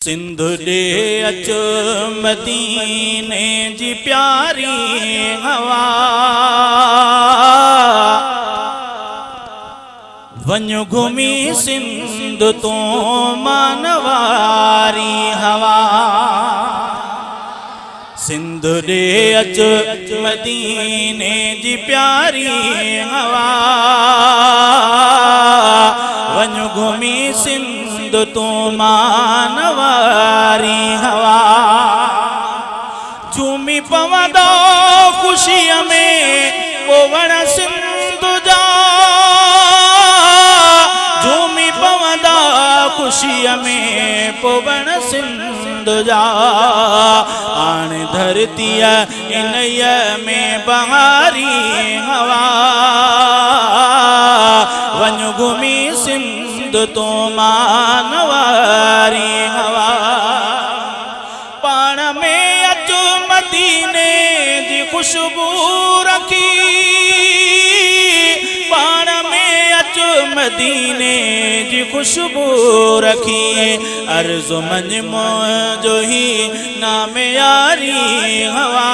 सिंध दे अच मदीने जी प्यारी हवा, वञ घुमी सिंध तो मानवारी हवा। सिंध दे अच मदीने जी प्यारी हवा, वञ घुमी सिंध तो मानवारी हवा। झूमी पवंदा खुशीअ में पोवण सिंध जा, झूमी पवंदा खुशीअ में पोवण सिंध जा। आण धरतीअ इनय में बहारी हवा, वञ घुमी सिंध तो मानवारी हवा। पाण में अच मदीने जी खुशबू रखी, पाण में अच मदीने जी खुशबू रखी। अर्ज़ मंझ जो ही नाम यारी हवा,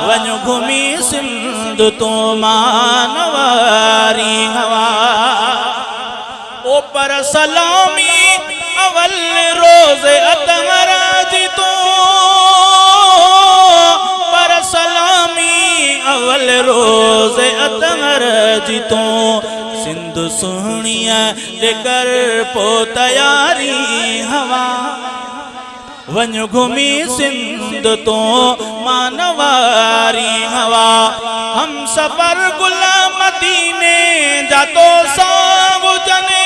वञ घुमी सिंध तो मानवारी हवा। ओ पर सलामी अवल रोज़ अतमर जी तो, पर सलामी अवल रोज़ अतमर जी तो। सिंध सुहणिया लेकर पो तैयारी हवा, वञ घुमी सिंध तो मानवारी हवा। हम सफर गुल मदीने जातो साहुजने,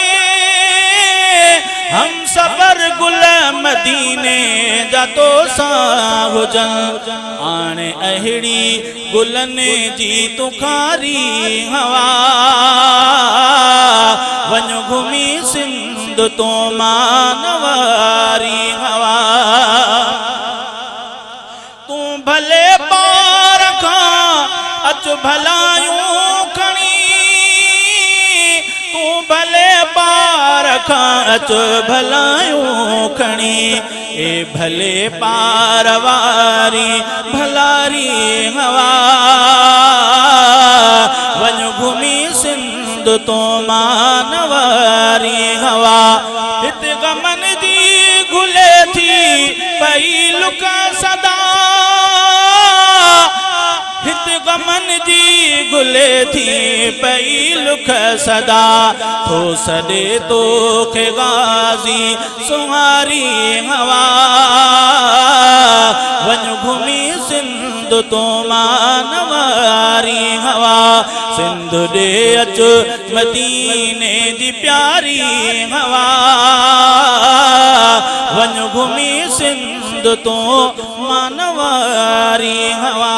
हम सफर गुल मदीने जातो साहुजन। आणे अहिड़ी गुलने जी तुखारी हवा, वञ घुमी सिंध तो मानवारी हवा। तू भले पार खां अच भलायूं खणी, तू भले पार खां अच भलायूं खणी। ए भले पार वारी भलारी हवा, वञ घुमी सिंध तो मानवारी हवा। हित गमन जी घुले थी पई लुका सदा, हित गमन जी गुले थी पई लुक सदा। तो सदे तो के गाजी सुहारी हवा, वञ घुमी सिंध तो मानवारी हवा। सिंध दे अच मदीने जी प्यारी हवा, वञ घुमी सिंध तो मानवारी हवा।